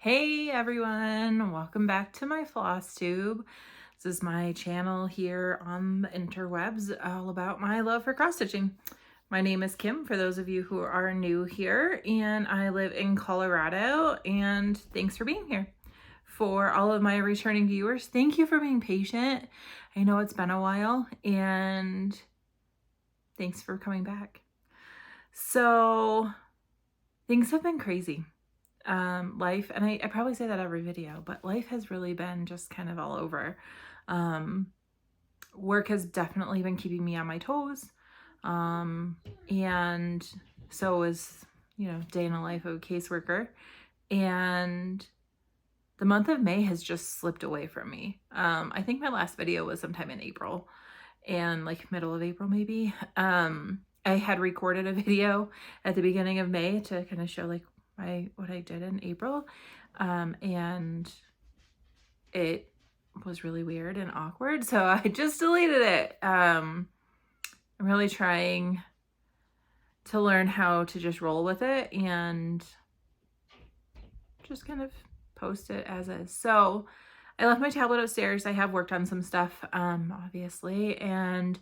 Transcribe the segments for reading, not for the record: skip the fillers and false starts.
Hey everyone, welcome back to my Flosstube. This is my channel here on the interwebs, all about my love for cross stitching. My name is Kim, for those of you who are new here, and I live in Colorado, and thanks for being here. For all of my returning viewers, thank you for being patient. I know it's been a while, and thanks for coming back. So, things have been crazy. Life, and I probably say that every video, but life has really been just kind of all over. Work has definitely been keeping me on my toes. And so is, day in the life of a caseworker. And the month of May has just slipped away from me. I think my last video was sometime in April, and like middle of April maybe. I had recorded a video at the beginning of May to kind of show like what I did in April, and it was really weird and awkward, so I just deleted it. I'm really trying to learn how to just roll with it and just kind of post it as is. So I left my tablet upstairs. I have worked on some stuff, obviously, and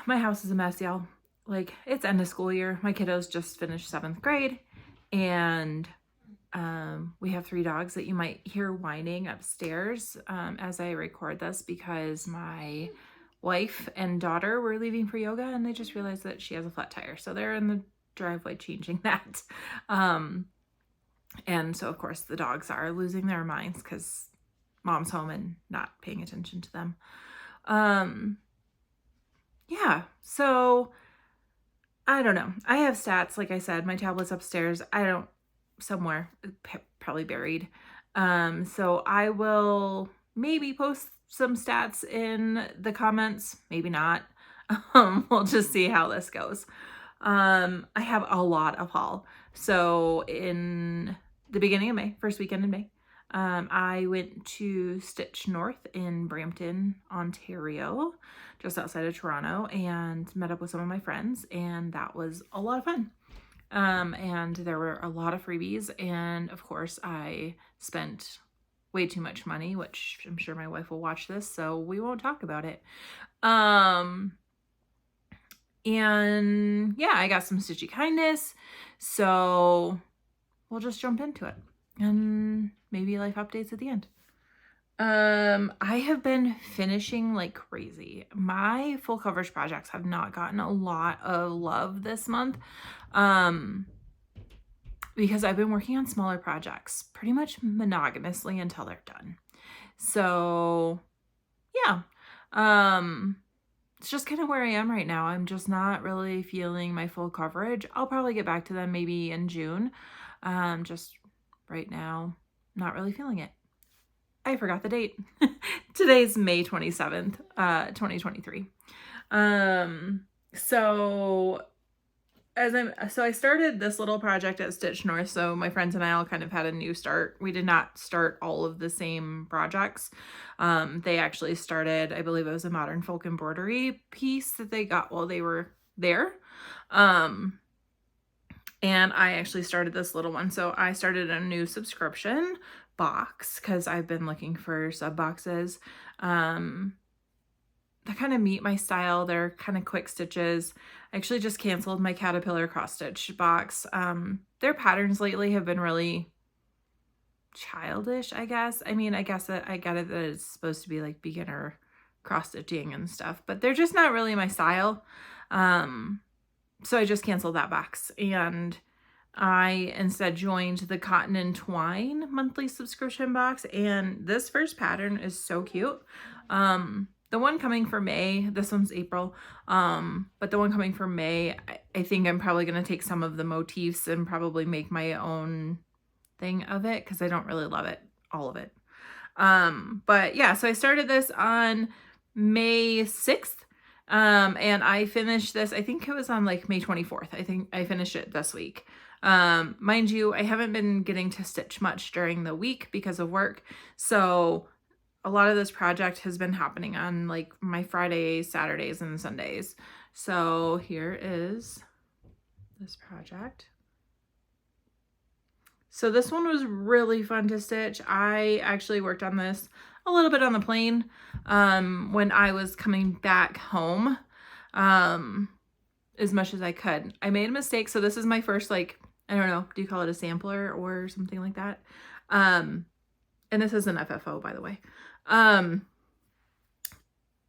my house is a mess, y'all. Like, it's end of school year. My kiddos just finished 7th grade, and we have 3 dogs that you might hear whining upstairs as I record this, because my wife and daughter were leaving for yoga, and they just realized that she has a flat tire. So they're in the driveway changing that. And so, of course, the dogs are losing their minds because mom's home and not paying attention to them. Yeah, so I don't know. I have stats, like I said, my tablet's upstairs. Somewhere, probably buried. So I will maybe post some stats in the comments, maybe not. We'll just see how this goes. I have a lot of haul. So in the beginning of May, first weekend in May, I went to StitchNorth in Brampton, Ontario, just outside of Toronto, and met up with some of my friends, and that was a lot of fun. And there were a lot of freebies, and of course I spent way too much money, which I'm sure my wife will watch this, so we won't talk about it. And yeah, I got some Stitchy Kindness, so we'll just jump into it, and maybe life updates at the end. I have been finishing like crazy. My full coverage projects have not gotten a lot of love this month, because I've been working on smaller projects pretty much monogamously until they're done. So yeah, it's just kind of where I am right now. I'm just not really feeling my full coverage. I'll probably get back to them maybe in June. Just right now, not really feeling it. I forgot the date. Today's May 27th, 2023. So I started this little project at StitchNorth. So my friends and I all kind of had a new start. We did not start all of the same projects. They actually started, I believe it was a modern folk embroidery piece that they got while they were there. And I actually started this little one. So I started a new subscription box because I've been looking for sub boxes that kind of meet my style. They're kind of quick stitches. I actually just canceled my caterpillar cross stitch box. Their patterns lately have been really childish, I guess. I mean, I guess that I get it that it's supposed to be like beginner cross stitching and stuff, but they're just not really my style. So I just canceled that box, and I instead joined the Cotton and Twine monthly subscription box, and this first pattern is so cute. The one coming for May, this one's April, but the one coming for May, I think I'm probably going to take some of the motifs and probably make my own thing of it, because I don't really love it, all of it. But yeah, so I started this on May 6th. And I finished this, I think it was on like May 24th. I think I finished it this week. Mind you, I haven't been getting to stitch much during the week because of work. So a lot of this project has been happening on like my Fridays, Saturdays, and Sundays. So here is this project. So this one was really fun to stitch. I actually worked on this a little bit on the plane when I was coming back home as much as I could. I made a mistake. So this is my first, like, I don't know, do you call it a sampler or something like that? And this is an FFO, by the way.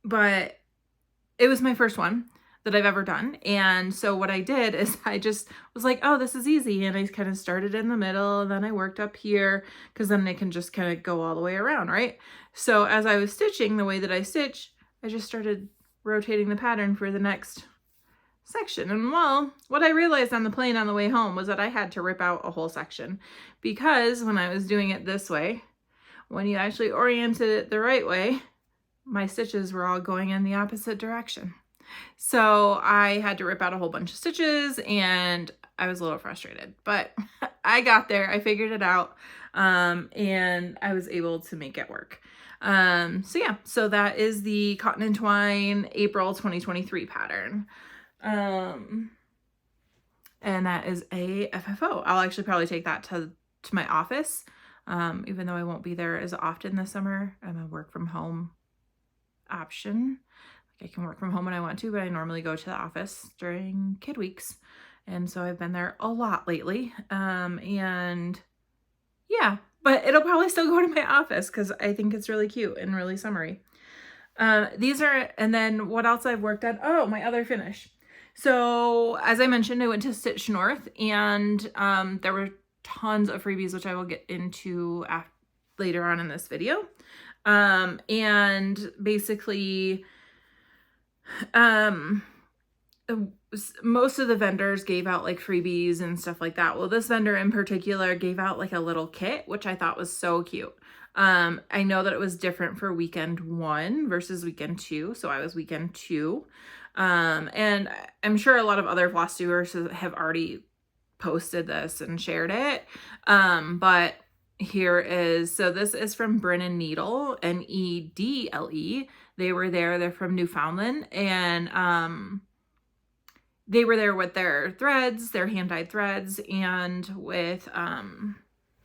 But it was my first one that I've ever done. And so what I did is I just was like, oh, this is easy. And I kind of started in the middle, and then I worked up here, because then I can just kind of go all the way around, right? So as I was stitching, the way that I stitch, I just started rotating the pattern for the next section. And well, what I realized on the plane on the way home was that I had to rip out a whole section, because when I was doing it this way, when you actually oriented it the right way, my stitches were all going in the opposite direction. So I had to rip out a whole bunch of stitches, and I was a little frustrated, but I got there, I figured it out, and I was able to make it work. So yeah, so that is the Cotton and Twine April 2023 pattern. And that is a FFO. I'll actually probably take that to my office, even though I won't be there as often this summer. I'm a work from home option. Like, I can work from home when I want to, but I normally go to the office during kid weeks. And so I've been there a lot lately. And yeah, but it'll probably still go to my office because I think it's really cute and really summery. These are, and then what else I've worked on? Oh, my other finish. So as I mentioned, I went to StitchNorth, and there were tons of freebies, which I will get into later on in this video. And basically, most of the vendors gave out like freebies and stuff like that. Well, this vendor in particular gave out like a little kit, which I thought was so cute. I know that it was different for weekend 1 versus weekend 2. So I was weekend 2. And I'm sure a lot of other Flosstubers have already posted this and shared it. But here is, so this is from Brin & Needle, Nedle. They were there, they're from Newfoundland, and they were there with their threads, their hand-dyed threads, and with,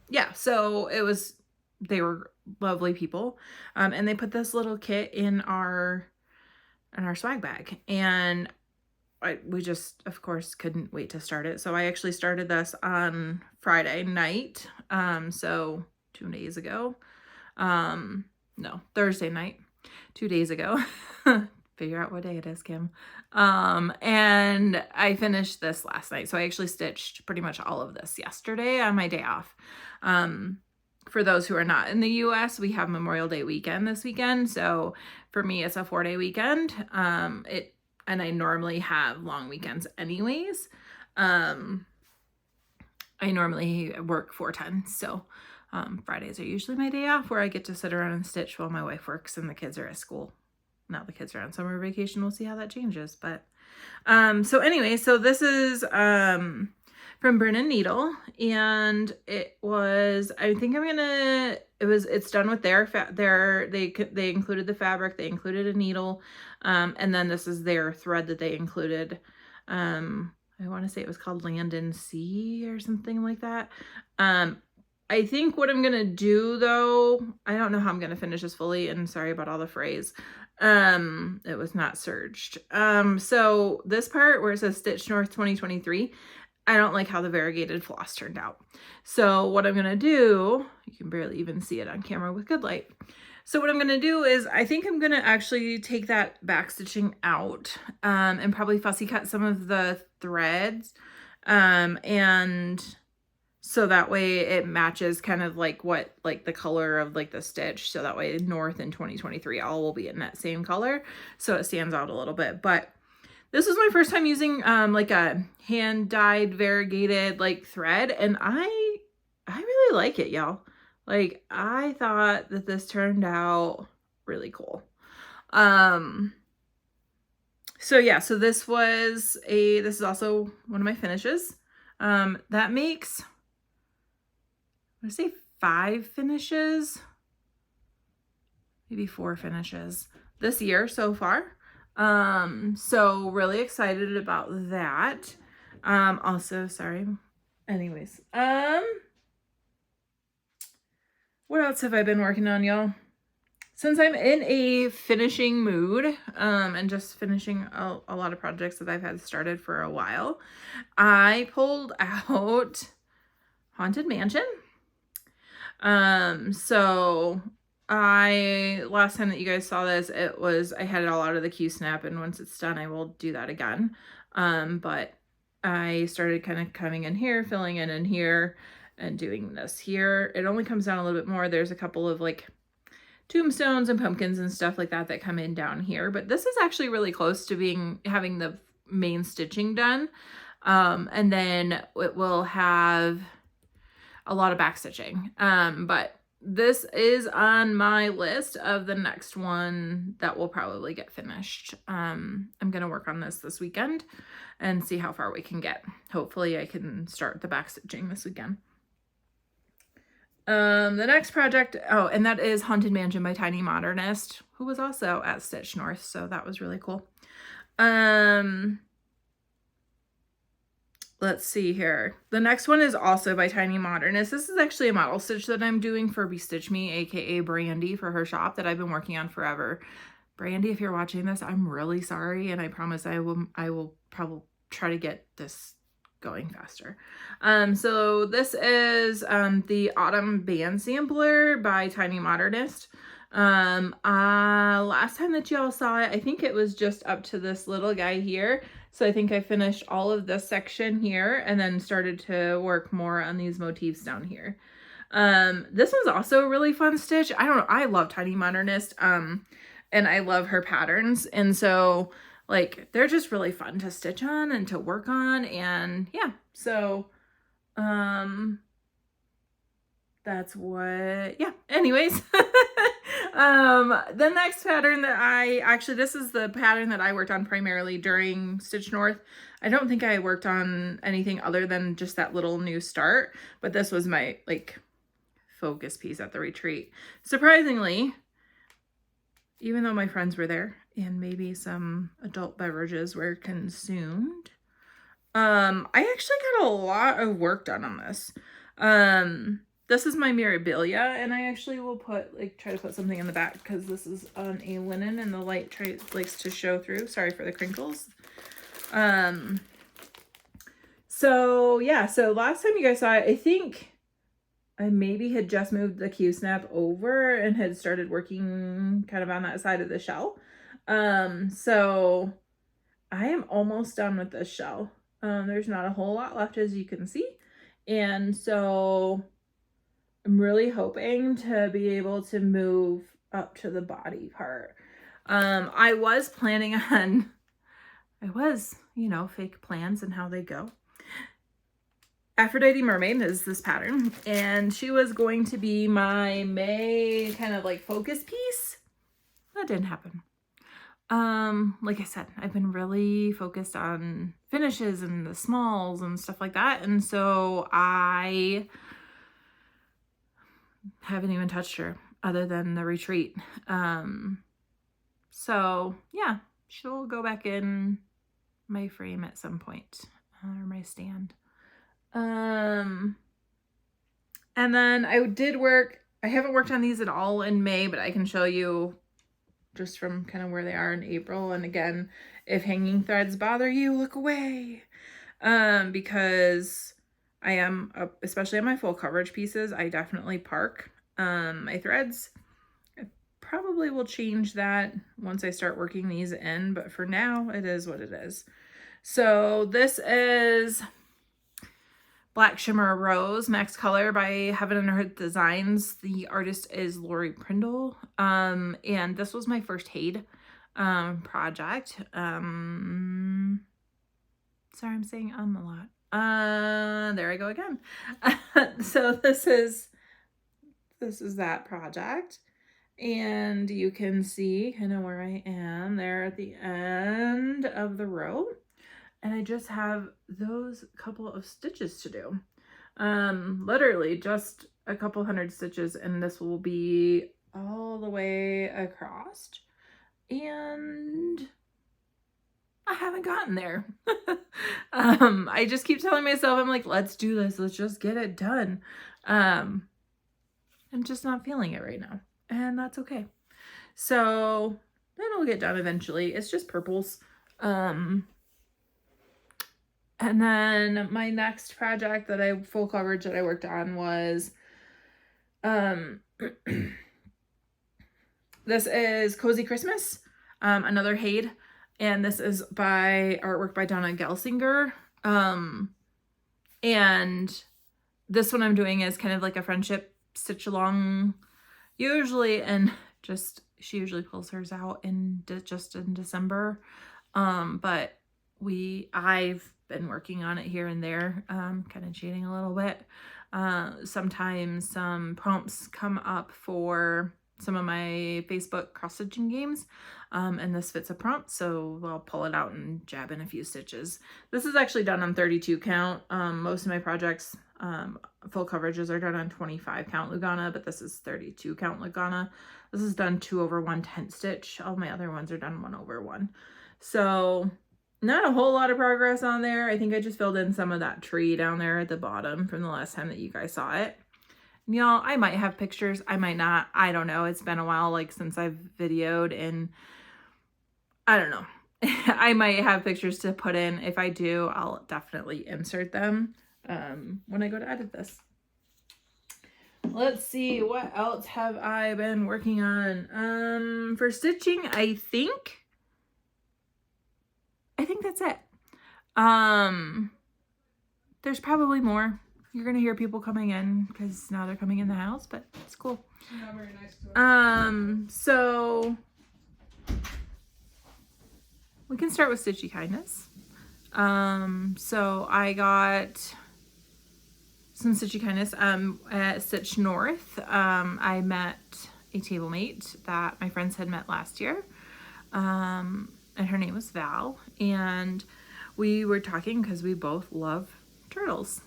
yeah, so it was, they were lovely people. And they put this little kit in our swag bag, and we just, of course, couldn't wait to start it. So I actually started this on Friday night. So 2 days ago, no, Thursday night, 2 days ago. Figure out what day it is, Kim. And I finished this last night. So I actually stitched pretty much all of this yesterday on my day off. For those who are not in the US, we have Memorial Day weekend this weekend. So for me, it's a 4-day weekend. And I normally have long weekends anyways. I normally work 4/10, so Fridays are usually my day off, where I get to sit around and stitch while my wife works and the kids are at school. Now the kids are on summer vacation. We'll see how that changes. But so anyway, so this is from Brin & Needle, and it was, I think I'm gonna, it's done with they included the fabric, they included a needle, and then this is their thread that they included. I want to say it was called Land and Sea or something like that. I think what I'm gonna do, though, I don't know how I'm gonna finish this fully, and sorry about all the phrase. It was not serged. So this part where it says StitchNorth 2023, I don't like how the variegated floss turned out. So what I'm gonna do, you can barely even see it on camera with good light. So what I'm gonna do is, I think I'm gonna actually take that back stitching out, and probably fussy cut some of the threads, and so that way it matches kind of like the color of like the stitch. So that way North in 2023 all will be in that same color, so it stands out a little bit. But this was my first time using like a hand-dyed variegated like thread, and I really like it, y'all. Like, I thought that this turned out really cool. So yeah, so this is also one of my finishes. That makes, I want to say 5 finishes, maybe 4 finishes this year so far. So really excited about that. Also, sorry. Anyways, What else have I been working on, y'all? Since I'm in a finishing mood, and just finishing a lot of projects that I've had started for a while, I pulled out Haunted Mansion. So last time that you guys saw this, I had it all out of the Q-snap, and once it's done, I will do that again. But I started kind of coming in here, filling in here, and doing this here. It only comes down a little bit more. There's a couple of like tombstones and pumpkins and stuff like that come in down here, but this is actually really close to having the main stitching done. And then it will have a lot of back stitching. But this is on my list of the next one that will probably get finished. I'm going to work on this weekend and see how far we can get. Hopefully I can start the back stitching this weekend. The next project, and that is Haunted Mansion by Tiny Modernist, who was also at StitchNorth, so that was really cool. Let's see here. The next one is also by Tiny Modernist. This is actually a model stitch that I'm doing for Bestitch Me, aka Brandy, for her shop that I've been working on forever. Brandy, if you're watching this, I'm really sorry, and I promise I will probably try to get this going faster. So this is the Autumn Band Sampler by Tiny Modernist. Last time that y'all saw it, I think it was just up to this little guy here. So I think I finished all of this section here and then started to work more on these motifs down here. This was also a really fun stitch. I don't know, I love Tiny Modernist, and I love her patterns, and so like they're just really fun to stitch on and to work on, and yeah, so that's what, yeah, anyways. The next pattern that this is the pattern that I worked on primarily during StitchNorth. I don't think I worked on anything other than just that little new start, but this was my like focus piece at the retreat. Surprisingly, even though my friends were there and maybe some adult beverages were consumed, I actually got a lot of work done on this. This is my Mirabilia, and I actually will try to put something in the back because this is on a linen and the light likes to show through. Sorry for the crinkles. So yeah, so last time you guys saw it, I think I maybe had just moved the Q-snap over and had started working kind of on that side of the shell. So I am almost done with this shell. There's not a whole lot left, as you can see. And so I'm really hoping to be able to move up to the body part. I was planning on, fake plans and how they go. Aphrodite Mermaid is this pattern, and she was going to be my May kind of like focus piece. That didn't happen. Like I said, I've been really focused on finishes and the smalls and stuff like that, and so I haven't even touched her other than the retreat. So yeah, she'll go back in my frame at some point, or my stand. And then I haven't worked on these at all in May, but I can show you just from kind of where they are in April. And again, if hanging threads bother you, look away. Because I am, especially on my full coverage pieces, I definitely park my threads. I probably will change that once I start working these in, but for now, it is what it is. So this is Black Shimmer Rose, Max Color by Heaven and Earth Designs. The artist is Lori Prindle. And this was my first Hade project. Sorry, I'm saying a lot. There I go again. So this is that project. And you can see kind of where I am there at the end of the row. And I just have those couple of stitches to do. Literally just a couple hundred stitches, and this will be all the way across. And I haven't gotten there. I just keep telling myself, I'm like, let's do this. Let's just get it done. And I'm just not feeling it right now, and that's okay. So it'll get done eventually. It's just purples. And then my next project that I full coverage that I worked on was this is Cozy Christmas, another Hade, and this is by artwork by Donna Gelsinger. And this one I'm doing is kind of like a friendship stitch along usually, and just she usually pulls hers out in just in December. But I've been working on it here and there, kind of cheating a little bit. Sometimes some prompts come up for some of my Facebook cross-stitching games, and this fits a prompt, so I'll pull it out and jab in a few stitches. This is actually done on 32 count. Most of my projects, full coverages are done on 25 count Lugana, but this is 32 count Lugana. This is done 2/1 tent stitch. All my other ones are done 1/1. So not a whole lot of progress on there. I think I just filled in some of that tree down there at the bottom from the last time that you guys saw it. Y'all, I might have pictures, I might not, I don't know. It's been a while, like, since I've videoed, and I don't know. I might have pictures to put in. If I do, I'll definitely insert them when I go to edit this. Let's see, what else have I been working on? For stitching, I think that's it. There's probably more. You're going to hear people coming in because now they're coming in the house, but it's cool. Not very nice to us. So we can start with Stitchy Kindness. So I got some Stitchy Kindness at StitchNorth. I met a table mate that my friends had met last year, and her name was Val, and we were talking because we both love turtles.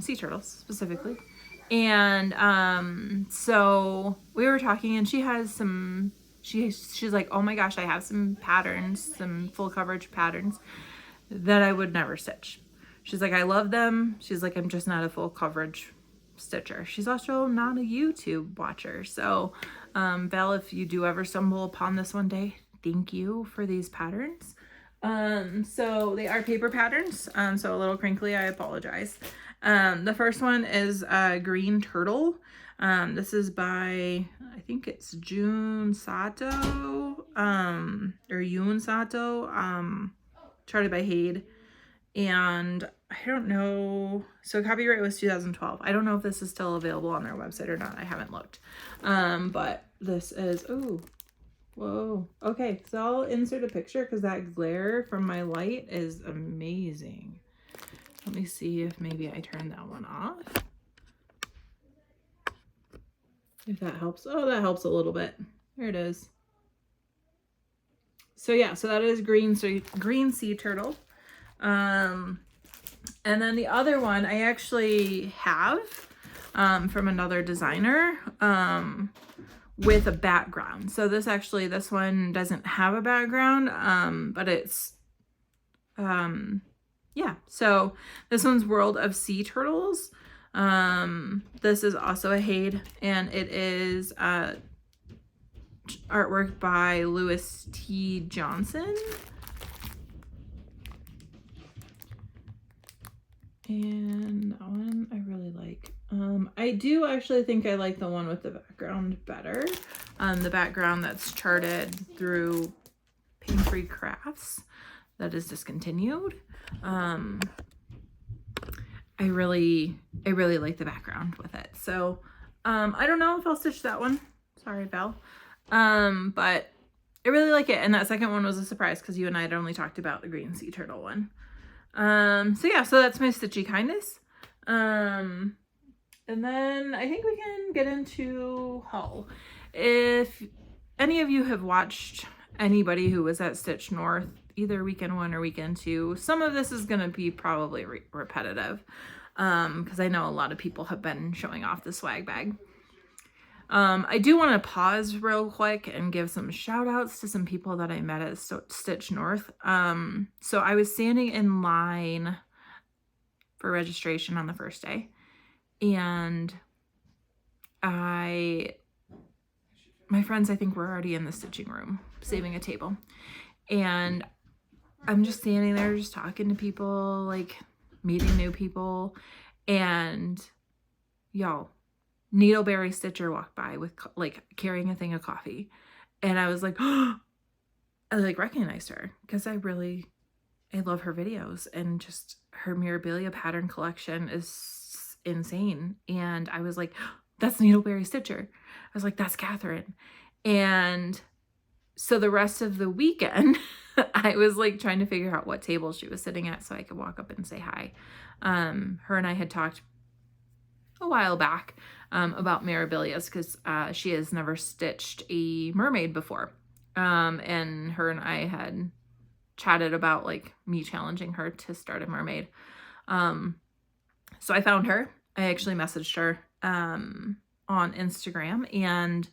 Sea turtles specifically. And so we were talking, and she has some, she's like, oh my gosh, I have some patterns, some full coverage patterns that I would never stitch. She's like, I love them. She's like, I'm just not a full coverage stitcher. She's also not a YouTube watcher. So Val, if you do ever stumble upon this one day, thank you for these patterns. So they are paper patterns, so a little crinkly, I apologize. The first one is Green Turtle. This is by, I think it's Jun Sato, or Yun Sato, charted by Hade. And I don't know, so copyright was 2012. I don't know if this is still available on their website or not. I haven't looked. But this is, ooh. Whoa. Okay, so I'll insert a picture because that glare from my light is amazing. Let me see if maybe I turn that one off. If that helps. Oh, that helps a little bit. There it is. So yeah, so that is green sea turtle. And then the other one I actually have from another designer. With a background. So this one doesn't have a background, but it's, yeah. So this one's World of Sea Turtles. This is also a Hade, and it is artwork by Louis T. Johnson. And that one I really like. I do actually think I like the one with the background better. The background that's charted through Pain-Free Crafts that is discontinued. I really like the background with it. So I don't know if I'll stitch that one. Sorry, Val. But I really like it. And that second one was a surprise because you and I had only talked about the green sea turtle one. So yeah, so that's my Stitchy Kindness. And then I think we can get into haul. If any of you have watched anybody who was at StitchNorth, either weekend 1 or weekend 2, some of this is going to be probably repetitive, because I know a lot of people have been showing off the swag bag. I do want to pause real quick and give some shout outs to some people that I met at StitchNorth. So I was standing in line for registration on the first day, and my friends, I think, were already in the stitching room, saving a table. And I'm just standing there, just talking to people, like meeting new people. And y'all, Needleberry Stitcher walked by with like carrying a thing of coffee. And I was like, I like recognized her because I love her videos, and just her Mirabilia pattern collection is insane. And I was like, that's Needleberry Stitcher. I was like, that's Catherine. And so the rest of the weekend, I was like trying to figure out what table she was sitting at so I could walk up and say hi. Her and I had talked a while back about Mirabilias because she has never stitched a mermaid before. And her and I had chatted about like me challenging her to start a mermaid. So I found her. I actually messaged her on Instagram, and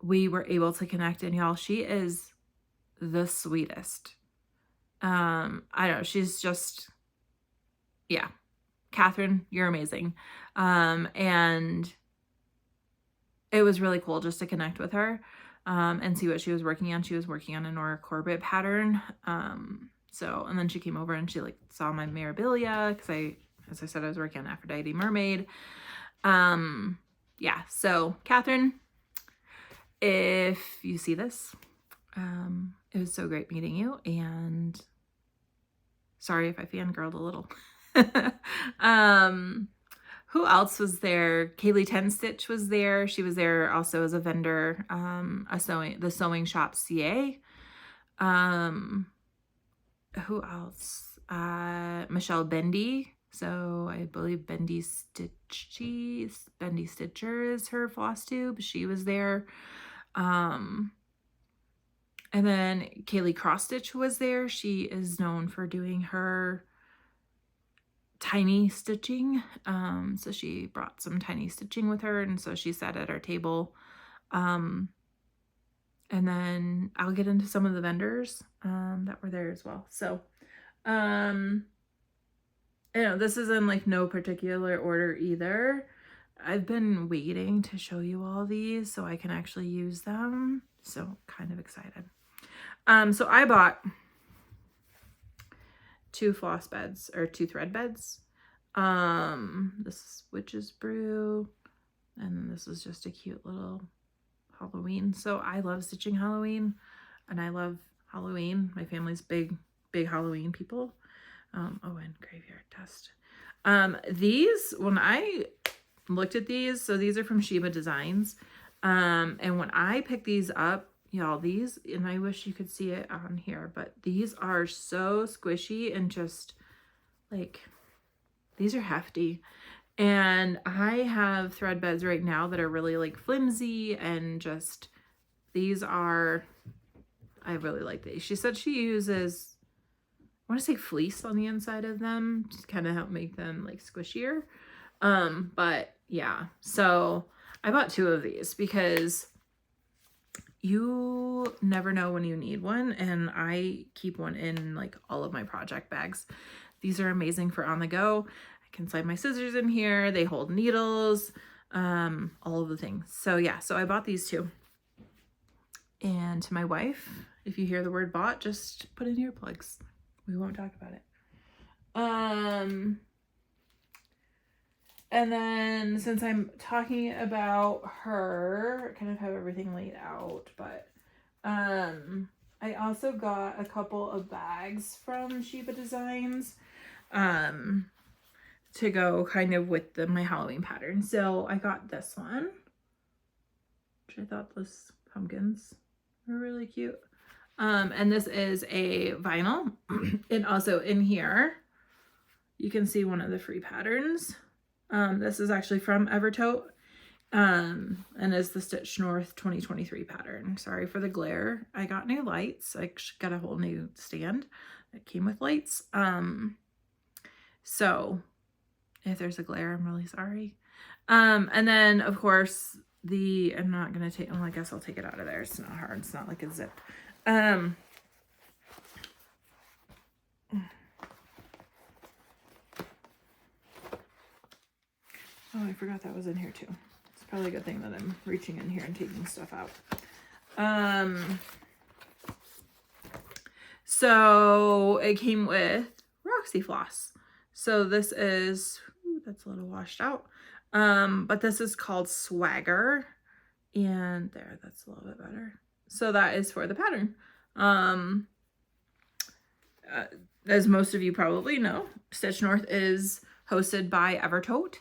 we were able to connect. And y'all, she is the sweetest. I don't know, she's just, yeah. Catherine, you're amazing. And it was really cool just to connect with her and see what she was working on. She was working on a Nora Corbett pattern. And then she came over and she like saw my Mirabilia because as I said, I was working on Aphrodite Mermaid. Yeah, so Catherine, if you see this, it was so great meeting you, and sorry if I fangirled a little. Who else was there? Kaylee Ten Stitch was there. She was there also as a vendor, the Sewing Shop CA. Who else? Michelle Bendy. So I believe Bendy Stitcher is her Flosstube. She was there. And then Kaylee Cross Stitch was there. She is known for doing her tiny stitching. So she brought some tiny stitching with her, and so she sat at our table. And then I'll get into some of the vendors that were there as well. So this is in like no particular order either. I've been waiting to show you all these so I can actually use them. So kind of excited. So I bought 2 floss beds or 2 thread beds. This is Witch's Brew, and then this is just a cute little Halloween. So I love stitching Halloween, and I love Halloween. My family's big Halloween people. And Graveyard Dust. These, when I looked at these, so these are from Sheba Designs. And when I picked these up, y'all, these, and I wish you could see it on here, but these are so squishy and just like, these are hefty. And I have thread beds right now that are really like flimsy, and just, I really like these. She said she uses, I want to say fleece on the inside of them to kind of help make them like squishier. But yeah, so I bought 2 of these because you never know when you need one, and I keep one in like all of my project bags. These are amazing for on the go. I can slide my scissors in here. They hold needles, all of the things. So yeah, so I bought these 2. And to my wife, if you hear the word bought, just put in earplugs. We won't talk about it. And then since I'm talking about her, I kind of have everything laid out, but I also got a couple of bags from Sheba Designs to go kind of with my Halloween pattern. So I got this one, which I thought those pumpkins were really cute. And this is a vinyl. And also in here, you can see one of the free patterns. This is actually from Evertote, and is the StitchNorth 2023 pattern. Sorry for the glare. I got new lights. I got a whole new stand that came with lights. So if there's a glare, I'm really sorry. And then of course I'm not going to take, well, I guess I'll take it out of there. It's not hard. It's not like a zip. Oh, I forgot that was in here too. It's Probably a good thing that I'm reaching in here and taking stuff out. So it came with Roxy Floss. So this is, ooh, that's a little washed out. But this is called Swagger. And there, that's a little bit better. So that is for the pattern. As most of you probably know, StitchNorth is hosted by Evertote.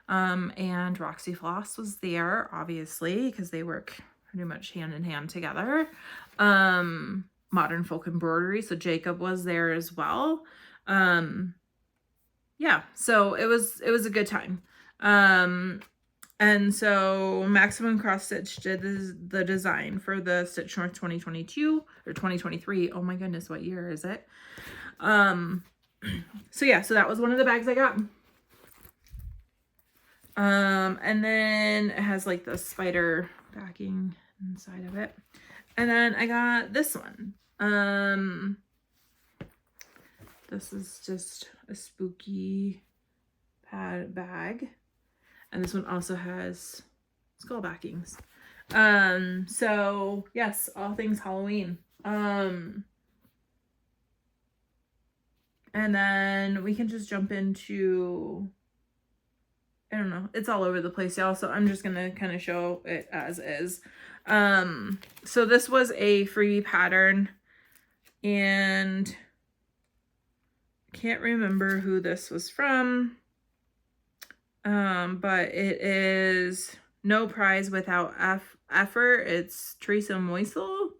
And Roxy Floss was there, obviously, because they work pretty much hand in hand together. Modern Folk Embroidery, so Jacob was there as well. Yeah, so it was a good time. And so Maximum Cross Stitch did the design for the StitchNorth 2022 or 2023. Oh my goodness, what year is it? So yeah, so that was one of the bags I got. And then it has like the spider backing inside of it. And then I got this one. This is just a spooky pad bag. And this one also has skull backings. So yes, all things Halloween. And then we can just jump into, I don't know, it's all over the place, y'all, so I'm just gonna kind of show it as is. So this was a freebie pattern, and I can't remember who this was from, but it is No Prize Without Effort. It's Teresa Moisel,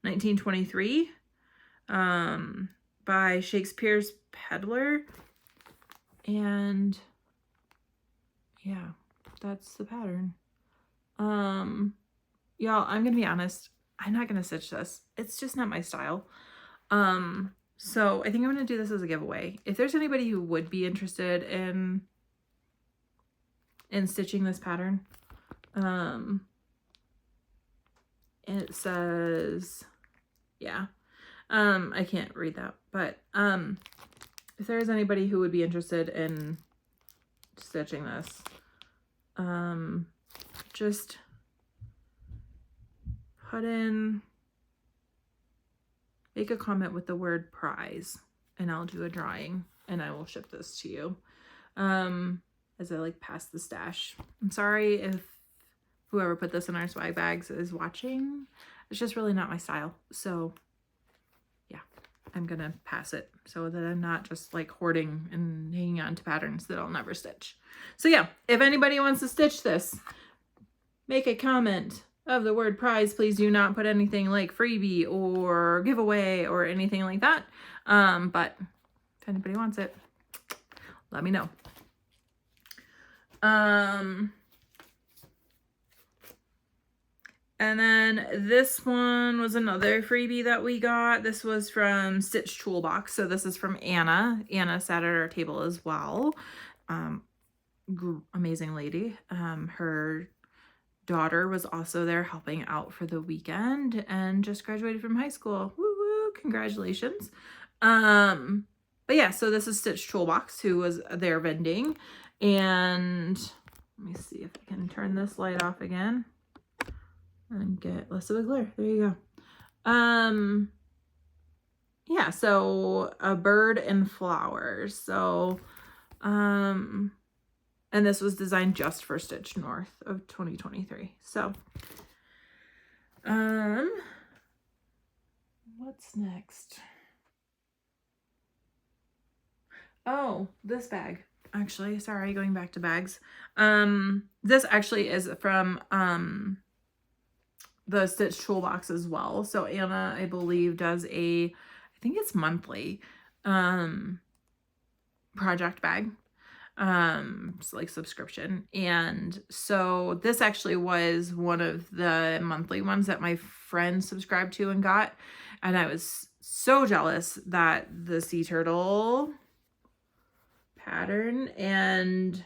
1923, by Shakespeare's Peddler, and yeah, that's the pattern. Y'all, I'm gonna be honest, I'm not gonna stitch this. It's just not my style. So I think I'm gonna do this as a giveaway. If there's anybody who would be interested in stitching this pattern, it says, yeah, I can't read that, but if there is anybody who would be interested in stitching this, just put in, make a comment with the word prize, and I'll do a drawing and I will ship this to you as I like pass the stash. I'm sorry if whoever put this in our swag bags is watching. It's just really not my style. So yeah, I'm gonna pass it so that I'm not just like hoarding and hanging on to patterns that I'll never stitch. So yeah, if anybody wants to stitch this, make a comment of the word prize. Please do not put anything like freebie or giveaway or anything like that. But if anybody wants it, let me know. And then this one was another freebie that we got. This was from Stitch Toolbox. So this is from Anna. Anna sat at our table as well. Amazing lady. Her daughter was also there helping out for the weekend and just graduated from high school. Woo woo, congratulations. But yeah, so this is Stitch Toolbox, who was there vending. And let me see if I can turn this light off again and get less of a glare. There you go. Yeah, so a bird and flowers. So and this was designed just for StitchNorth of 2023. So what's next? Oh, this bag. Actually, sorry, going back to bags. This actually is from the Stitch Toolbox as well. So Anna, I believe, does I think it's monthly project bag, so like subscription. And so this actually was one of the monthly ones that my friend subscribed to and got, and I was so jealous that the sea turtle pattern, and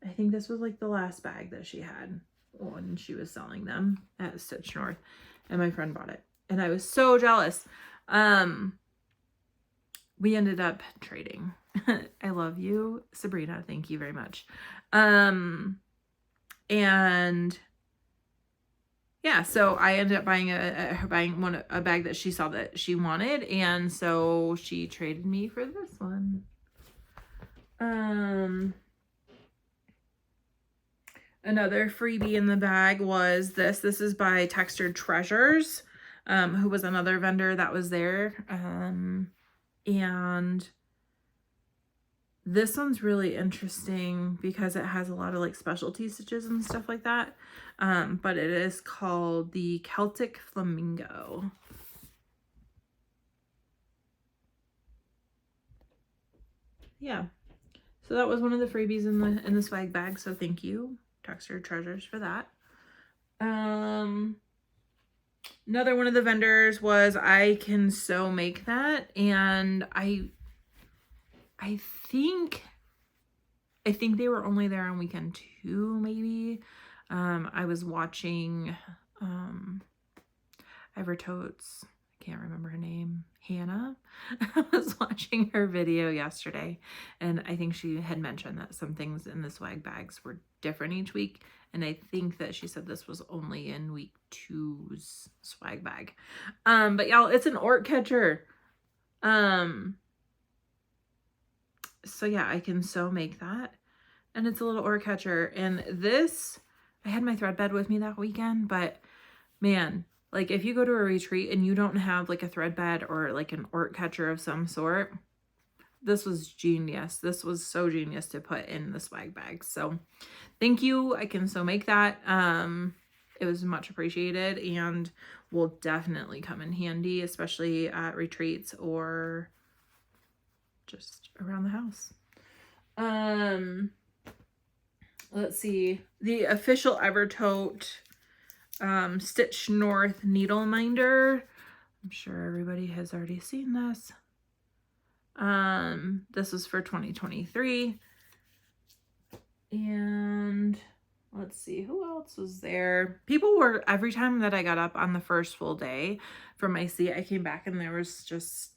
I think this was like the last bag that she had when she was selling them at StitchNorth, and my friend bought it, and I was so jealous. We ended up trading. I love you, Sabrina. Thank you very much. And yeah, so I ended up buying a bag that she saw that she wanted, and so she traded me for this one. Another freebie in the bag was this. This is by Textured Treasures, who was another vendor that was there. And this one's really interesting because it has a lot of like specialty stitches and stuff like that. But it is called the Celtic Flamingo. Yeah. So that was one of the freebies in the swag bag. So thank you, Textured Treasures, for that. Another one of the vendors was I Can Sew Make That, and I think they were only there on weekend 2, maybe. I was watching Evertote's, I can't remember her name, Hannah. I was watching her video yesterday, and I think she had mentioned that some things in the swag bags were different each week, and I think that she said this was only in week 2's swag bag. But y'all, it's an orc catcher. So yeah, I Can Sew Make That, and it's a little orc catcher. And this, I had my thread bed with me that weekend, but man, like if you go to a retreat and you don't have like a thread bed or like an orc catcher of some sort, this was genius. This was so genius to put in the swag bag. So thank you, I Can Sew Make That. It was much appreciated and will definitely come in handy, especially at retreats or just around the house. Let's see, the official Evertote StitchNorth needle minder. I'm sure everybody has already seen this. This was for 2023. And let's see, who else was there? People were, every time that I got up on the first full day from my seat, I came back and there was just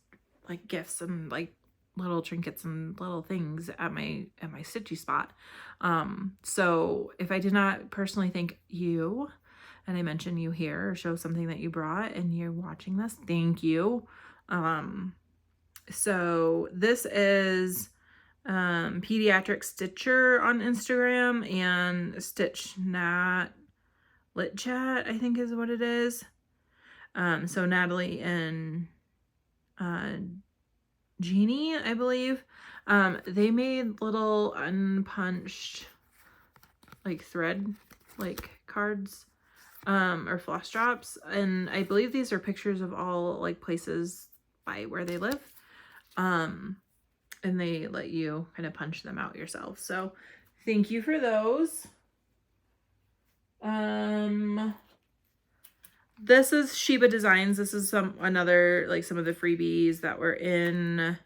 like gifts and like little trinkets and little things at my stitchy spot. So if I did not personally thank you, and I mention you here or show something that you brought and you're watching this, thank you. So this is Pediatric Stitcher on Instagram, and StitchNat Lit Chat, I think is what it is. So Natalie and Jeannie, I believe, they made little unpunched like thread like cards or floss drops, and I believe these are pictures of all like places by where they live, and they let you kind of punch them out yourself. So thank you for those. This is Sheba Designs. This is another like some of the freebies that were in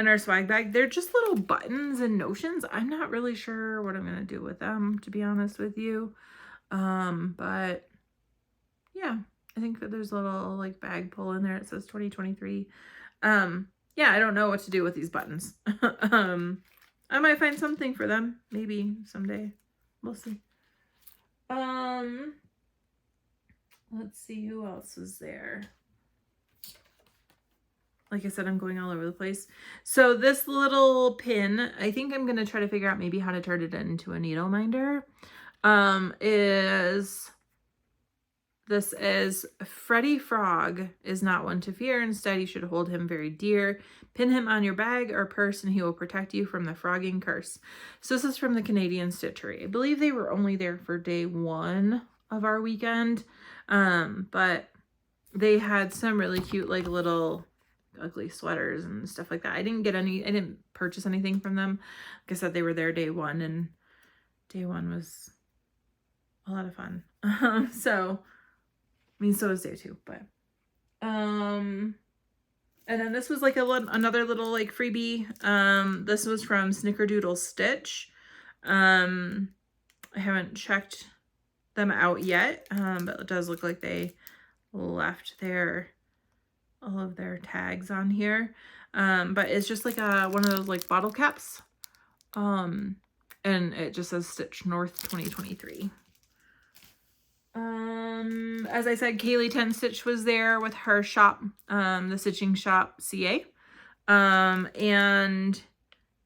our swag bag. They're just little buttons and notions. I'm not really sure what I'm gonna do with them, to be honest with you. But yeah, I think that there's a little like bag pull in there. It says 2023. Yeah, I don't know what to do with these buttons. I might find something for them, maybe someday. We'll see. Let's see who else is there. Like I said, I'm going all over the place. So this little pin, I think I'm going to try to figure out maybe how to turn it into a needle minder. This is Freddy Frog is not one to fear. Instead, you should hold him very dear. Pin him on your bag or purse and he will protect you from the frogging curse. So this is from the Canadian Stitchery. I believe they were only there for day 1 of our weekend. But they had some really cute like little ugly sweaters and stuff like that. I didn't purchase anything from them. Like I said, they were there day 1, and day 1 was a lot of fun. So I mean, so is day 2, but and then this was like another little like freebie. This was from Snickerdoodle Stitch. I haven't checked them out yet, but it does look like they left their all of their tags on here. But it's just like one of those like bottle caps. And it just says StitchNorth 2023. As I said, Kaylee 10 Stitch was there with her shop, the Stitching Shop CA. And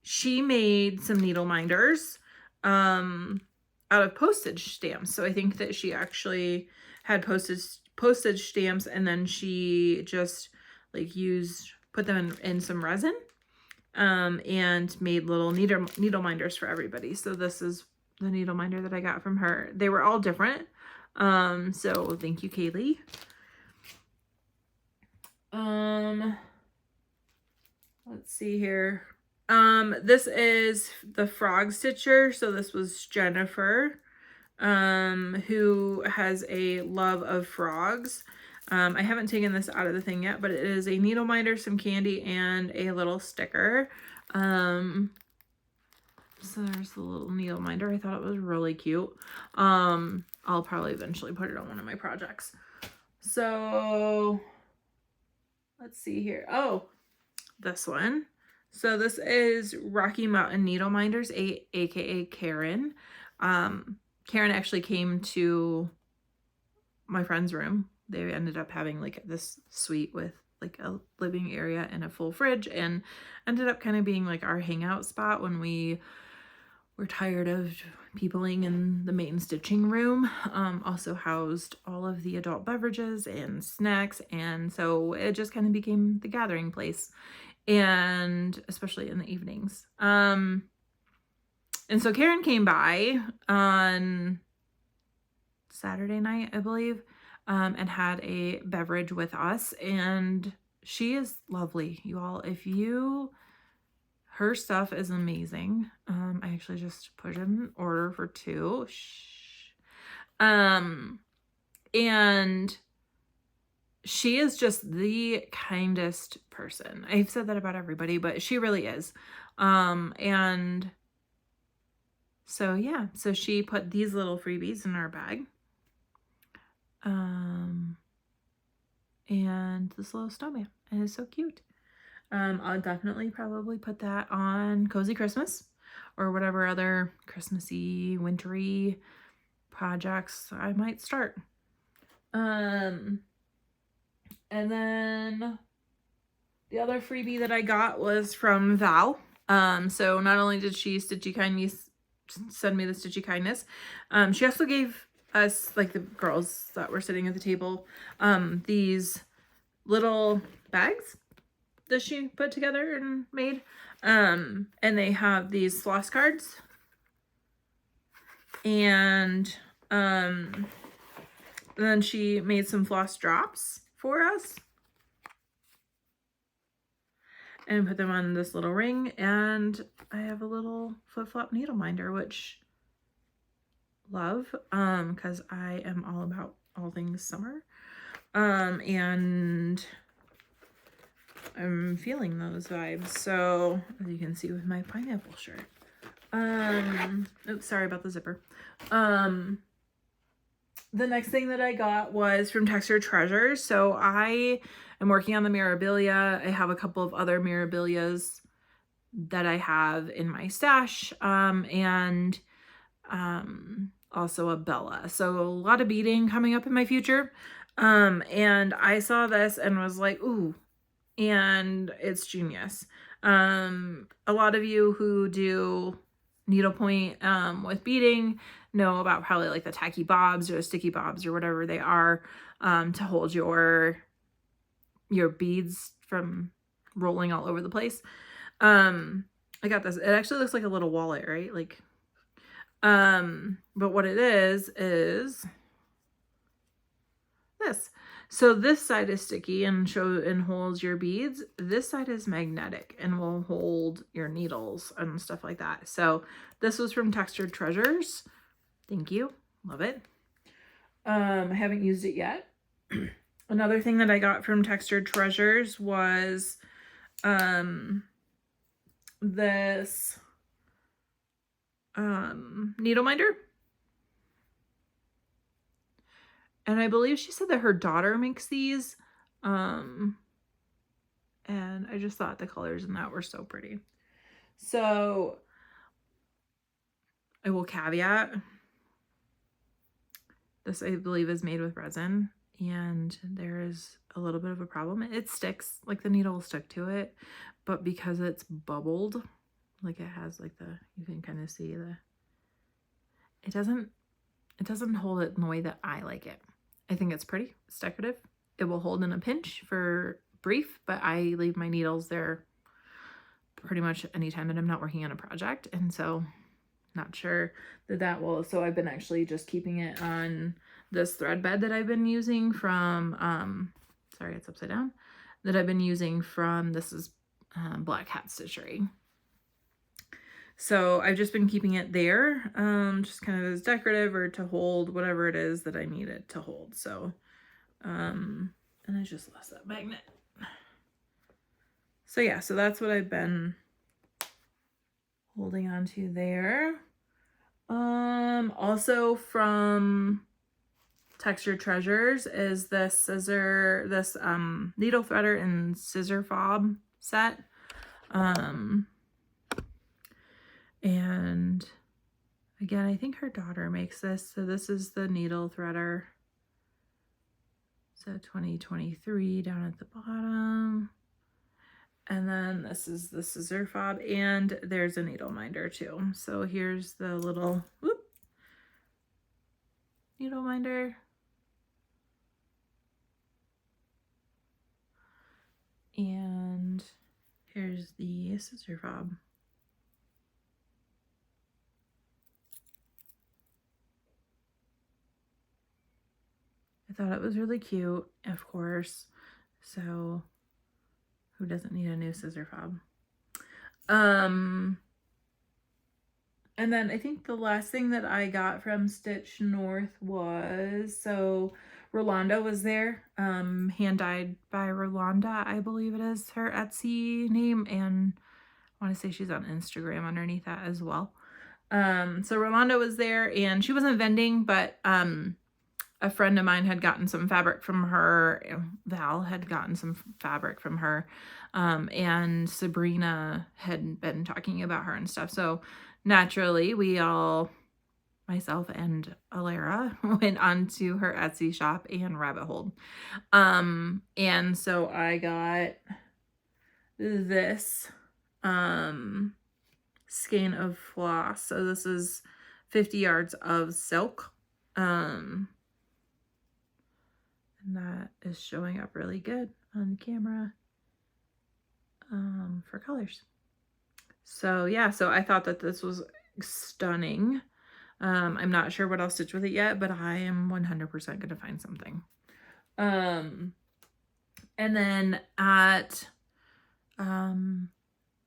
she made some needle minders out of postage stamps. So I think that she actually had postage stamps, and then she just like put them in some resin and made little needle minders for everybody. So this is the needle minder that I got from her. They were all different. So thank you, Kaylee. Let's see here. This is the frog stitcher. So this was Jennifer, who has a love of frogs. I haven't taken this out of the thing yet, but it is a needle minder, some candy, and a little sticker. So there's the little needle minder. I thought it was really cute. I'll probably eventually put it on one of my projects. So let's see here. Oh, this one. So this is Rocky Mountain Needle Minders, aka Karen. Karen actually came to my friend's room. They ended up having like this suite with like a living area and a full fridge, and ended up kind of being like our hangout spot when we were tired of peopling in the main stitching room. Also housed all of the adult beverages and snacks, and so it just kind of became the gathering place, and especially in the evenings. And so Karen came by on Saturday night, I believe, and had a beverage with us, and she is lovely, you all. Her stuff is amazing. I actually just put in an order for 2. And she is just the kindest person. I've said that about everybody, but she really is. And so yeah, so she put these little freebies in our bag. And this little snowman, and it's so cute. I'll definitely probably put that on Cozy Christmas or whatever other Christmassy, wintry projects I might start. And then the other freebie that I got was from Val. So not only did she Stitchy Kindness send me the Stitchy Kindness, she also gave us, like the girls that were sitting at the table, these little bags that she put together and made. And they have these floss cards. And then she made some floss drops for us and put them on this little ring. And I have a little flip-flop needle minder, which love, because I am all about all things summer. And I'm feeling those vibes. So as you can see with my pineapple shirt. Oops, sorry about the zipper. The next thing that I got was from Textured Treasures. So I am working on the Mirabilia. I have a couple of other Mirabilias that I have in my stash. And also a Bella. So a lot of beading coming up in my future. And I saw this and was like, ooh, and it's genius. A lot of you who do needlepoint with beading know about probably like the tacky bobs or the sticky bobs or whatever they are, to hold your beads from rolling all over the place. I got this. It actually looks like a little wallet, right? Like, but what it is this. So this side is sticky and holds your beads. This side is magnetic and will hold your needles and stuff like that. So this was from Textured Treasures. Thank you. Love it. I haven't used it yet. Another thing that I got from Textured Treasures was this needle minder. And I believe she said that her daughter makes these. and I just thought the colors in that were so pretty. So I will caveat, this I believe is made with resin, and there is a little bit of a problem. It sticks, like the needle will stick to it, but because it's bubbled, like it has like you can kind of see it doesn't hold it in the way that I like it. I think it's pretty, it's decorative. It will hold in a pinch for brief, but I leave my needles there pretty much anytime that I'm not working on a project. And so not sure that will, so I've been actually just keeping it on this thread bed that I've been using from, sorry, it's upside down, that I've been using from, this is Black Hat Stitchery. So I've just been keeping it there, just kind of as decorative or to hold whatever it is that I need it to hold. So, and I just lost that magnet. So yeah, so that's what I've been holding on to there. Also from Texture Treasures is this scissor, this needle threader and scissor fob set. And again, I think her daughter makes this. So this is the needle threader. So 2023 down at the bottom. And then this is the scissor fob, and there's a needle minder too. So here's the little needle minder. And here's the scissor fob. I thought it was really cute, of course. So who doesn't need a new scissor fob? And then I think the last thing that I got from StitchNorth was, so Rolanda was there, hand dyed by Rolanda, I believe it is her Etsy name, and I want to say she's on Instagram underneath that as well. So Rolanda was there, and she wasn't vending, but a friend of mine had gotten some fabric from her. Val had gotten some fabric from her, and Sabrina had been talking about her and stuff. So naturally, we all, myself and Alara, went onto her Etsy shop and rabbit holed. And so I got this skein of floss. So this is 50 yards of silk. And that is showing up really good on camera for colors. So yeah, so I thought that this was stunning. I'm not sure what I'll stitch with it yet, but I am 100% going to find something. And then at, I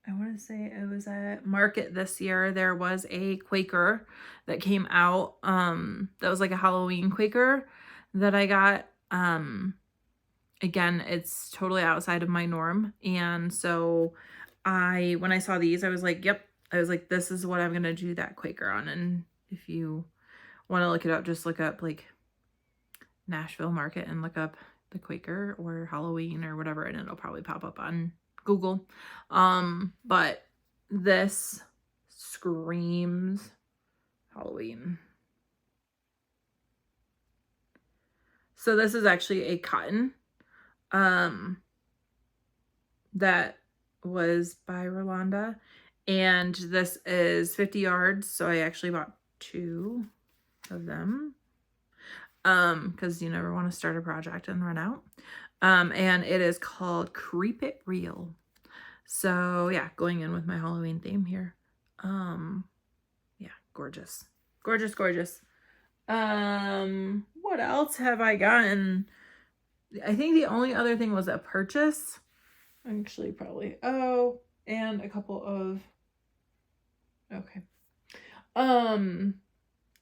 want to say it was at Market this year, there was a Quaker that came out, that was like a Halloween Quaker that I got. Again, it's totally outside of my norm. And so when I saw these, I was like, yep, I was like, this is what I'm going to do that Quaker on. And if you want to look it up, just look up like Nashville Market and look up the Quaker or Halloween or whatever, and it'll probably pop up on Google. But this screams Halloween. So this is actually a cotton that was by Rolanda, and this is 50 yards. So I actually bought 2 of them because you never want to start a project and run out. And it is called Creep It Real. So yeah, going in with my Halloween theme here. Yeah, gorgeous, gorgeous, gorgeous. What else have I gotten? I think the only other thing was a purchase. Actually, probably. Oh, and a couple of, okay.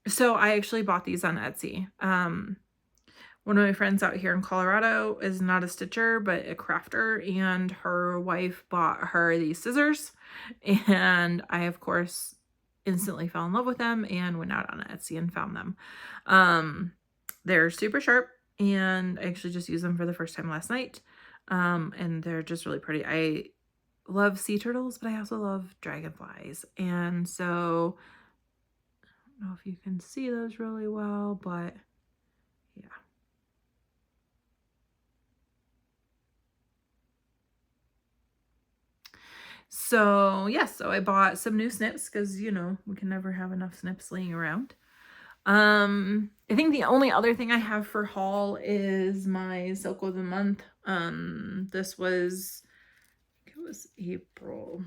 So I actually bought these on Etsy. One of my friends out here in Colorado is not a stitcher, but a crafter, and her wife bought her these scissors, and I, of course, instantly fell in love with them and went out on Etsy and found them. They're super sharp, and I actually just used them for the first time last night. And they're just really pretty. I love sea turtles, but I also love dragonflies. And so I don't know if you can see those really well, but yeah. So yeah, so I bought some new snips because, you know, we can never have enough snips laying around. I think the only other thing I have for haul is my Silk of the Month. This was, I think it was April.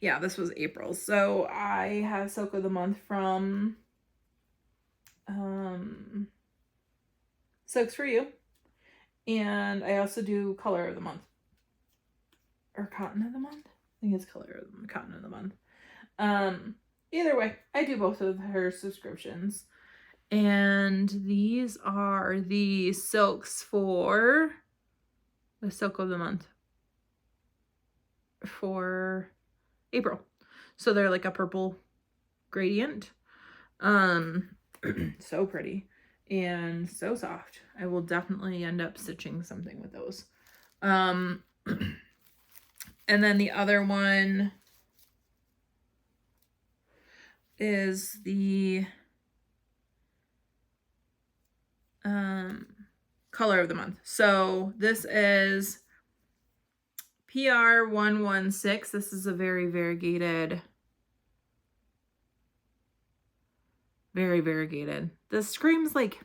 Yeah, this was April. So I have Silk of the Month from Silks for You. And I also do Color of the Month. Or Cotton of the Month? I think it's Cotton of the Month. Either way, I do both of her subscriptions. And these are the silks for the Silk of the Month for April. So they're like a purple gradient. So pretty and so soft. I will definitely end up stitching something with those. And then the other one is the Color of the Month. So this is PR116. This is a very variegated. Very variegated. This screams like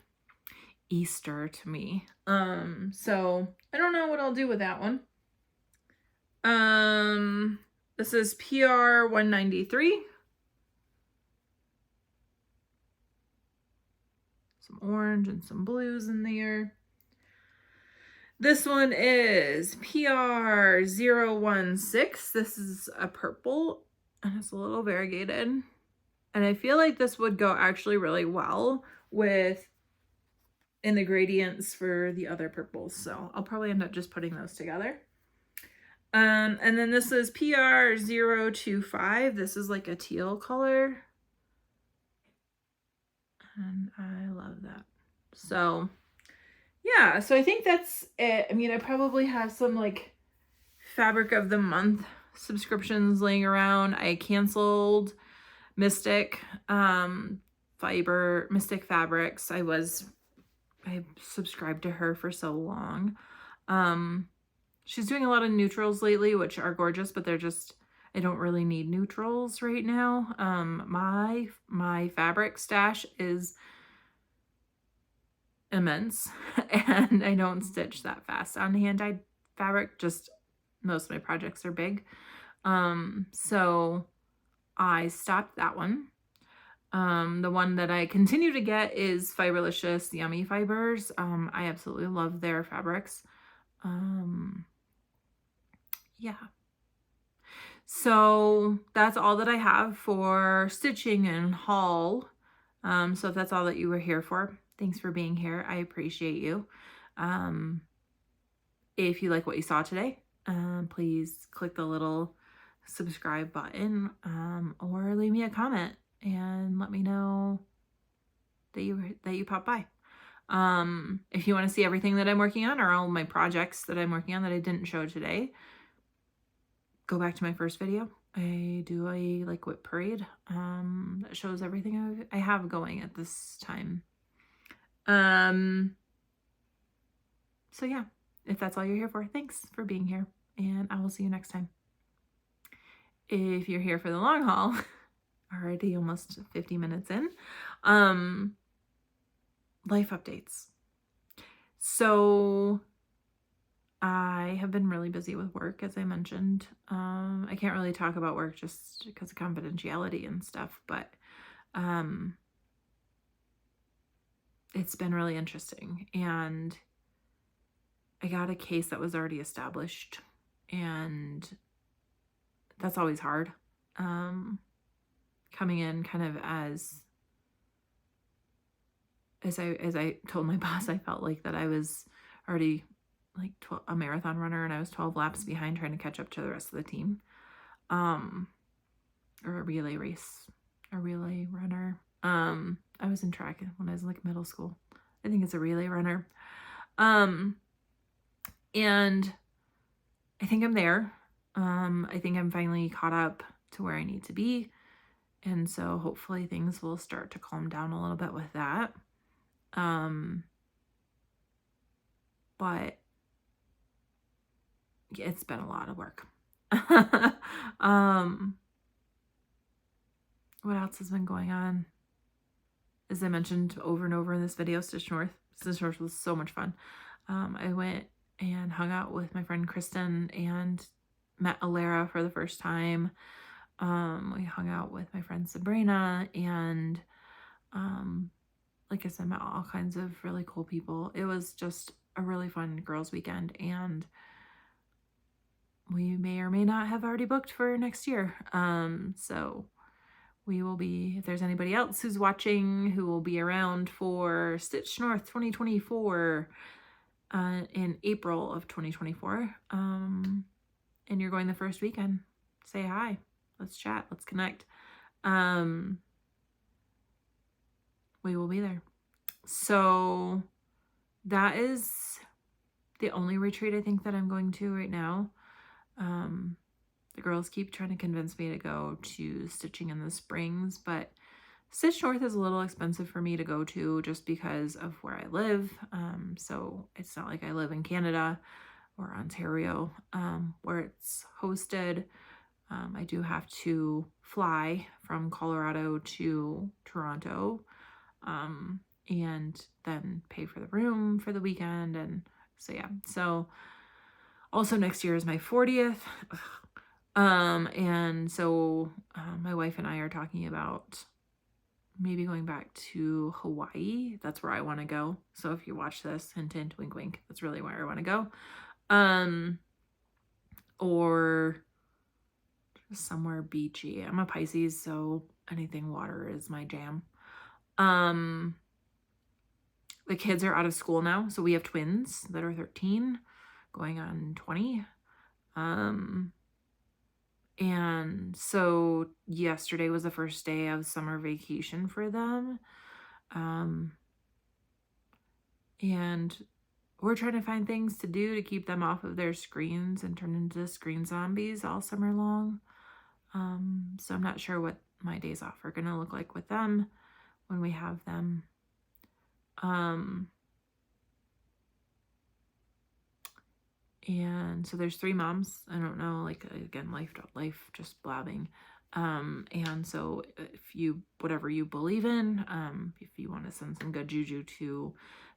Easter to me. So I don't know what I'll do with that one. This is PR193. Some orange and some blues in there. This one is PR016. This is a purple and it's a little variegated. And I feel like this would go actually really well with in the gradients for the other purples. So I'll probably end up just putting those together. And then this is PR025. This is like a teal color. And I love that. So yeah, so I think that's it. I mean, I probably have some like Fabric of the Month subscriptions laying around. I canceled Mystic Fabrics. I subscribed to her for so long. She's doing a lot of neutrals lately, which are gorgeous, but they're just, I don't really need neutrals right now. My fabric stash is immense and I don't stitch that fast on hand-dyed fabric. Just most of my projects are big. So I stopped that one. The one that I continue to get is Fiberlicious Yummy Fibers. I absolutely love their fabrics. Yeah. So that's all that I have for stitching and haul. So if that's all that you were here for, thanks for being here. I appreciate you. If you like what you saw today, please click the little subscribe button, or leave me a comment and let me know that you popped by. If you want to see everything that I'm working on or all my projects that I'm working on that I didn't show today, go back to my first video. I do a like whip parade that shows everything I have going at this time. So yeah, if that's all you're here for, thanks for being here, and I will see you next time. If you're here for the long haul, already almost 50 minutes in, life updates. So I have been really busy with work, as I mentioned. I can't really talk about work just because of confidentiality and stuff, but it's been really interesting. And I got a case that was already established, and that's always hard. Coming in kind of as I told my boss, I felt like that I was already like a marathon runner and I was 12 laps behind trying to catch up to the rest of the team. Or a relay runner. I was in track when I was in like middle school. I think it's a relay runner. And I think I'm there. I think I'm finally caught up to where I need to be. And so hopefully things will start to calm down a little bit with that. But it's been a lot of work. What else has been going on? As I mentioned over and over in this video, StitchNorth. StitchNorth was so much fun. I went and hung out with my friend Kristen and met Alara for the first time. We hung out with my friend Sabrina and like I said, met all kinds of really cool people. It was just a really fun girls' weekend, and we may or may not have already booked for next year. So we will be, if there's anybody else who's watching who will be around for StitchNorth 2024 in April of 2024, and you're going the first weekend, say hi. Let's chat. Let's connect. We will be there. So that is the only retreat I think that I'm going to right now. The girls keep trying to convince me to go to Stitching in the Springs, but StitchNorth is a little expensive for me to go to just because of where I live. So it's not like I live in Canada or Ontario, where it's hosted. I do have to fly from Colorado to Toronto, and then pay for the room for the weekend. And so, yeah. So also next year is my 40th. And so my wife and I are talking about maybe going back to Hawaii. That's where I want to go. So if you watch this, hint, hint, wink, wink, that's really where I want to go. Or somewhere beachy. I'm a Pisces, so anything water is my jam. The kids are out of school now, so we have twins that are 13, going on 20. And so yesterday was the first day of summer vacation for them. And we're trying to find things to do to keep them off of their screens and turn into screen zombies all summer long. So I'm not sure what my days off are going to look like with them when we have them. And so there's 3 moms. I don't know, like, again, life just blabbing. And so if you, whatever you believe in, if you want to send some good juju to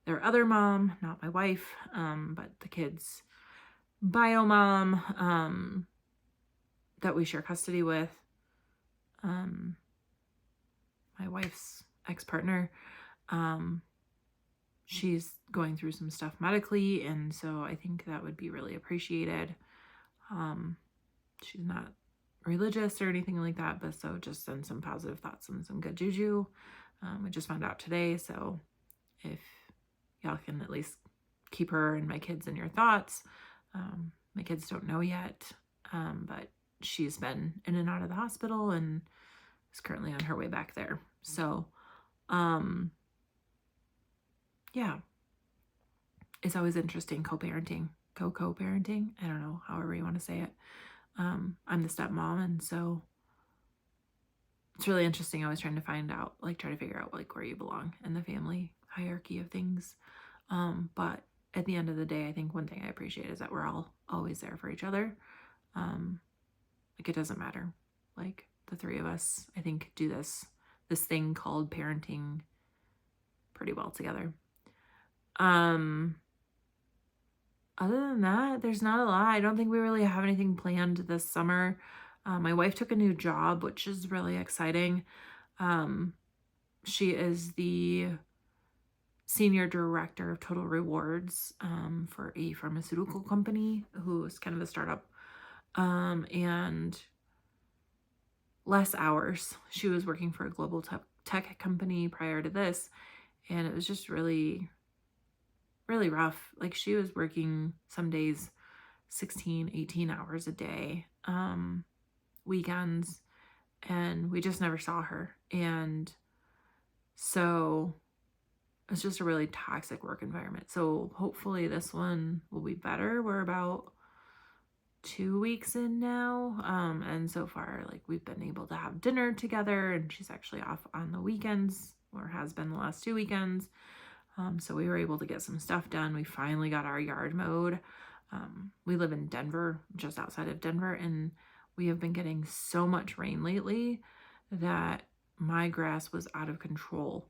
their other mom, not my wife, but the kids' bio mom, that we share custody with, my wife's ex-partner, she's going through some stuff medically, and so I think that would be really appreciated. She's not religious or anything like that, but so just send some positive thoughts and some good juju. I just found out today, so if y'all can at least keep her and my kids in your thoughts. My kids don't know yet, but she's been in and out of the hospital and is currently on her way back there. So, yeah, it's always interesting co-parenting. I don't know, however you want to say it. I'm the stepmom, and so it's really interesting. I was trying to find out, like, try to figure out, like, where you belong in the family hierarchy of things. But at the end of the day, I think one thing I appreciate is that we're all always there for each other. Like, it doesn't matter. Like, the 3 of us, I think, do this thing called parenting pretty well together. Other than that, there's not a lot. I don't think we really have anything planned this summer. My wife took a new job, which is really exciting. She is the senior director of total rewards for a pharmaceutical company who is kind of a startup. And less hours. She was working for a global tech company prior to this, and it was just really rough. Like, she was working some days 16, 18 hours a day, weekends, and we just never saw her. And so it's just a really toxic work environment. So hopefully this one will be better. We're about 2 weeks in now. And so far, like, we've been able to have dinner together, and she's actually off on the weekends, or has been the last 2 weekends. So we were able to get some stuff done. We finally got our yard mowed. We live in Denver, just outside of Denver, and we have been getting so much rain lately that my grass was out of control.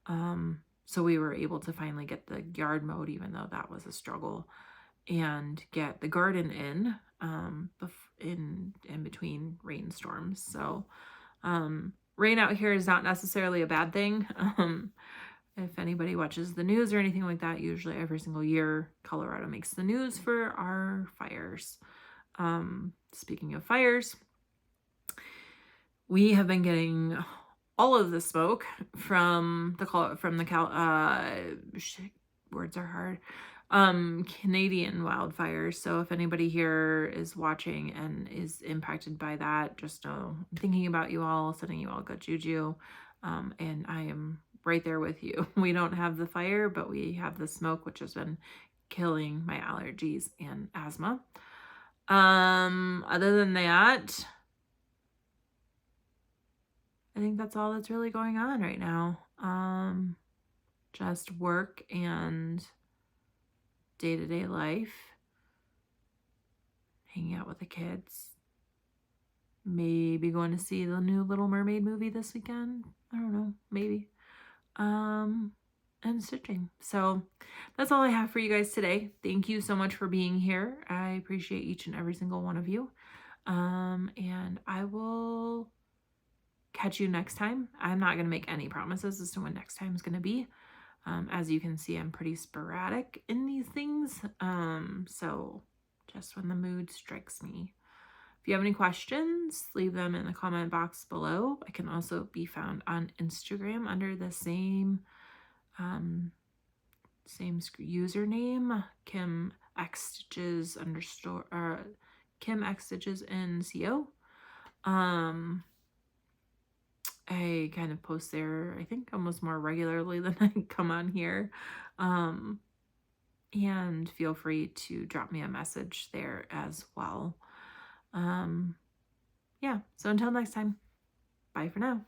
So we were able to finally get the yard mowed, even though that was a struggle, and get the garden in between rainstorms. So rain out here is not necessarily a bad thing. If anybody watches the news or anything like that, usually every single year Colorado makes the news for our fires. Speaking of fires, we have been getting all of the smoke from words are hard, Canadian wildfires. So if anybody here is watching and is impacted by that, just know I'm thinking about you all, sending you all good juju, and I am right there with you. We don't have the fire, but we have the smoke, which has been killing my allergies and asthma. Other than that, I think that's all that's really going on right now. Just work and day-to-day life, hanging out with the kids, maybe going to see the new Little Mermaid movie this weekend. I don't know, maybe. And stitching. So that's all I have for you guys today. Thank you so much for being here. I appreciate each and every single one of you. And I will catch you next time. I'm not going to make any promises as to when next time is going to be. As you can see, I'm pretty sporadic in these things. So just when the mood strikes me. If you have any questions, leave them in the comment box below. I can also be found on Instagram under the same username, Kim X Stitches Kim X Stitches NCO. I kind of post there, I think, almost more regularly than I come on here. And feel free to drop me a message there as well. Yeah, so until next time, bye for now.